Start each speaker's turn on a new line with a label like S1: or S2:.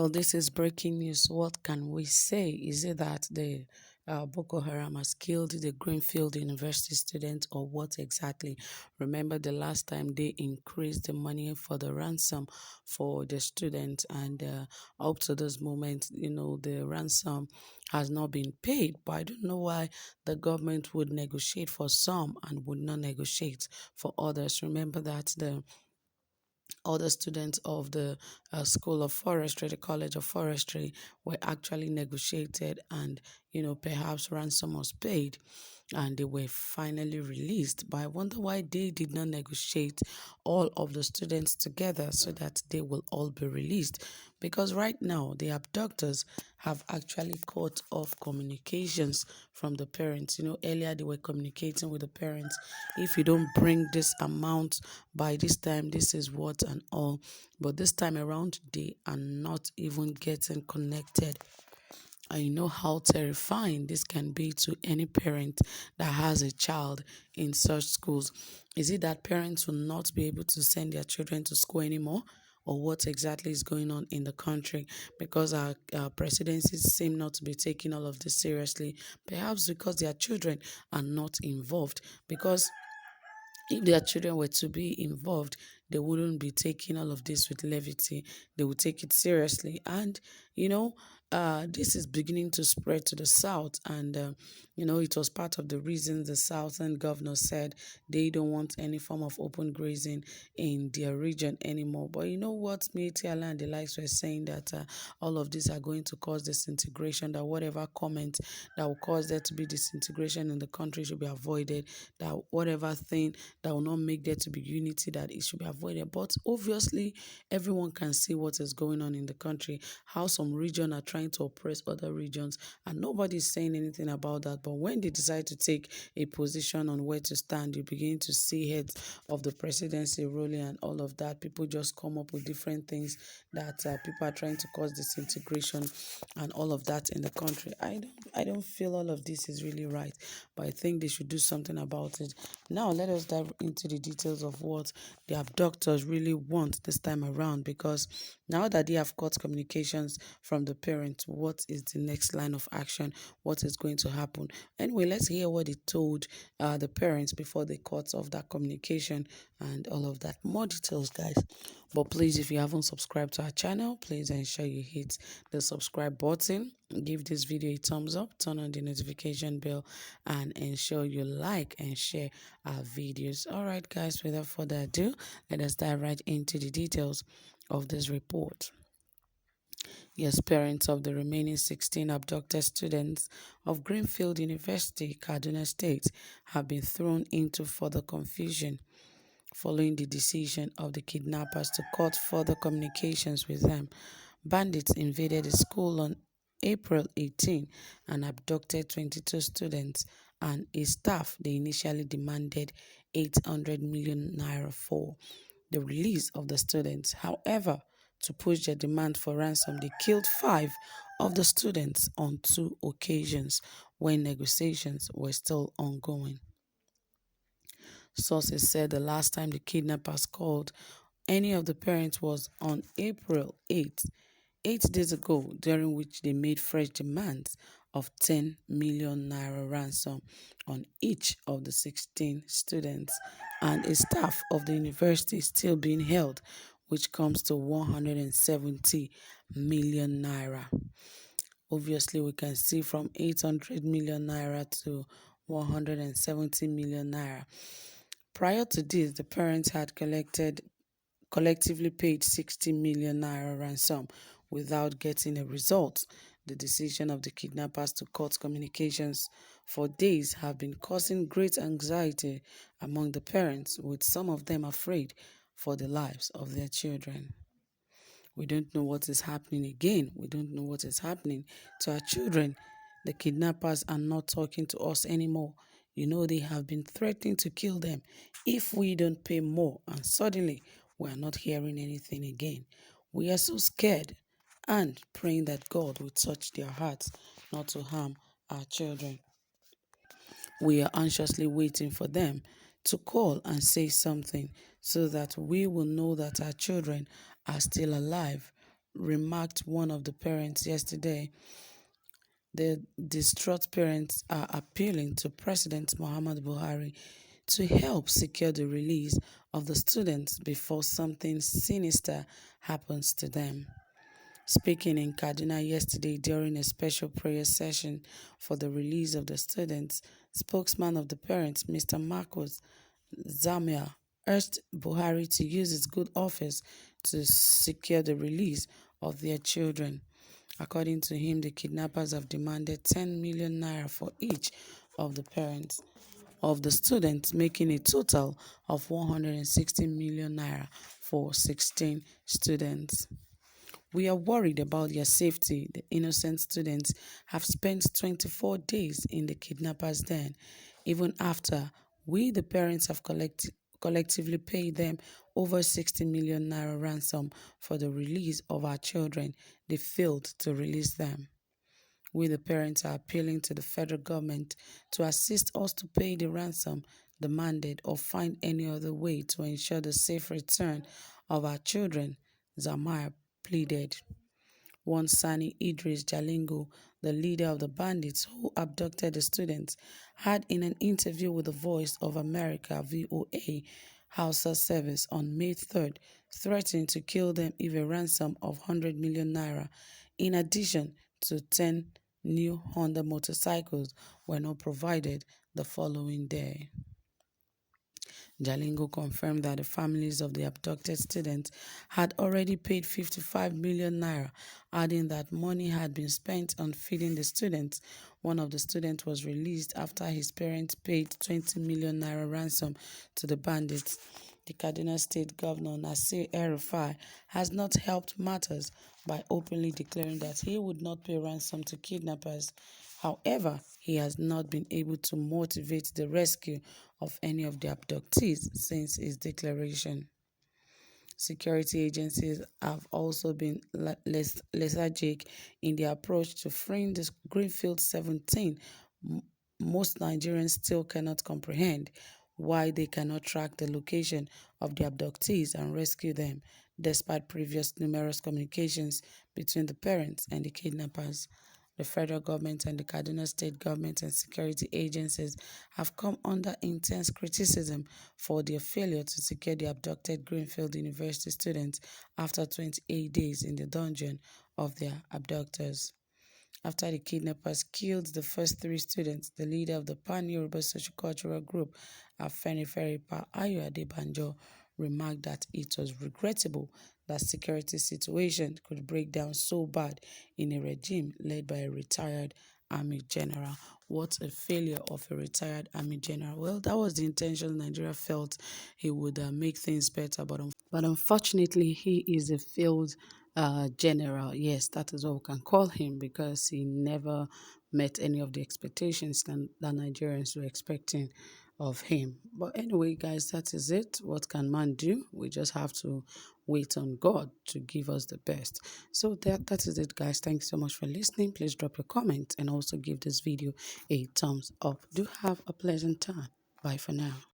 S1: Well, this is breaking news. What can we say? Is it that the Boko Haram has killed the Greenfield University students, or what exactly? Remember the last time they increased the money for the ransom for the students, and up to this moment, the ransom has not been paid. But I don't know why the government would negotiate for some and would not negotiate for others. Remember that the other students of the School of Forestry, the College of Forestry, were actually negotiated, and perhaps ransom was paid, and they were finally released. But I wonder why they did not negotiate all of the students together so that they will all be released. Because right now, the abductors have actually cut off communications from the parents. Earlier they were communicating with the parents. If you don't bring this amount by this time, this is what and all. But this time around, they are not even getting connected. I know how terrifying this can be to any parent that has a child in such schools. Is it that parents will not be able to send their children to school anymore? Or what exactly is going on in the country? Because our presidencies seem not to be taking all of this seriously. Perhaps because their children are not involved. Because if their children were to be involved, they wouldn't be taking all of this with levity. They would take it seriously. And, this is beginning to spread to the South. And, it was part of the reason the Southern governor said they don't want any form of open grazing in their region anymore. But you know what? Mietiala and the likes were saying that all of these are going to cause disintegration, that whatever comment that will cause there to be disintegration in the country should be avoided, that whatever thing that will not make there to be unity, that it should be avoided. But obviously, everyone can see what is going on in the country, how some regions are trying to oppress other regions, and nobody is saying anything about that. But when they decide to take a position on where to stand, you begin to see heads of the presidency rolling and all of that. People just come up with different things that people are trying to cause disintegration and all of that in the country. I don't feel all of this is really right, but I think they should do something about it. Now, let us dive into the details of what the abductors really want this time around, because now that they have cut communications from the parents, what is the next line of action? What is going to happen? Anyway, let's hear what they told the parents before they cut off that communication and all of that. More details, guys. But please, if you haven't subscribed to our channel, please ensure you hit the subscribe button, give this video a thumbs up, turn on the notification bell, and ensure you like and share our videos. All right, guys, without further ado, let us dive right into the details of this report. Yes, parents of the remaining 16 abducted students of Greenfield University, Kaduna State, have been thrown into further confusion following the decision of the kidnappers to cut further communications with them. Bandits invaded the school on April 18 and abducted 22 students and a staff they initially demanded 800 million naira for the release of the students. However, to push their demand for ransom, they killed 5 of the students on 2 occasions when negotiations were still ongoing. Sources said the last time the kidnappers called any of the parents was on April 8 days ago, during which they made fresh demands of 10 million naira ransom on each of the 16 students, and a staff of the university is still being held, which comes to 170 million naira. Obviously, we can see from 800 million naira to 170 million naira. Prior to this, the parents had collectively paid 60 million naira ransom without getting a result. The decision of the kidnappers to cut communications for days have been causing great anxiety among the parents, with some of them afraid for the lives of their children. We don't know what is happening again. We don't know what is happening to our children. The kidnappers are not talking to us anymore. They have been threatening to kill them if we don't pay more, and suddenly we are not hearing anything again. We are so scared and praying that God will touch their hearts not to harm our children. We are anxiously waiting for them to call and say something so that we will know that our children are still alive. remarked one of the parents yesterday. The distraught parents are appealing to President Muhammad Buhari to help secure the release of the students before something sinister happens to them. Speaking in Kaduna yesterday during a special prayer session for the release of the students, spokesman of the parents, Mr. Marcos Zamia, urged Buhari to use his good office to secure the release of their children. According to him, the kidnappers have demanded 10 million naira for each of the parents of the students, making a total of 160 million naira for 16 students. We are worried about their safety. The innocent students have spent 24 days in the kidnappers' den. Even after we, the parents, have collectively paid them over 60 million naira ransom for the release of our children, they failed to release them. We, the parents, are appealing to the federal government to assist us to pay the ransom demanded or find any other way to ensure the safe return of our children, Zamir pleaded. One Sani Idris Jalingo, the leader of the bandits who abducted the students, had in an interview with the Voice of America VOA Hausa service on May 3rd threatened to kill them if a ransom of 100 million naira, in addition to 10 new Honda motorcycles, were not provided the following day. Jalingo confirmed that the families of the abducted students had already paid 55 million naira, adding that money had been spent on feeding the students. One of the students was released after his parents paid 20 million naira ransom to the bandits. The Kaduna State Governor Nasir El-Rufai has not helped matters by openly declaring that he would not pay ransom to kidnappers. However, he has not been able to motivate the rescue of any of the abductees since his declaration. Security agencies have also been lethargic in their approach to freeing the Greenfield 17. Most Nigerians still cannot comprehend why they cannot track the location of the abductees and rescue them, despite previous numerous communications between the parents and the kidnappers. The federal government and the Kaduna State government and security agencies have come under intense criticism for their failure to secure the abducted Greenfield University students after 28 days in the dungeon of their abductors. After the kidnappers killed the first three students, the leader of the Pan-Yoruba sociocultural group, Afenifere Pa Ayo Adebanjo, remarked that it was regrettable that security situation could break down so bad in a regime led by a retired army general. What a failure of a retired army general. Well, that was the intention Nigeria felt he would make things better, but unfortunately, he is a failed general. Yes, that is what we can call him because he never met any of the expectations that Nigerians were expecting of him. But anyway, guys, that is it. What can man do? We just have to wait on God to give us the best. So that is it, guys. Thanks so much for listening. Please drop your comment and also give this video a thumbs up. Do have a pleasant time. Bye for now.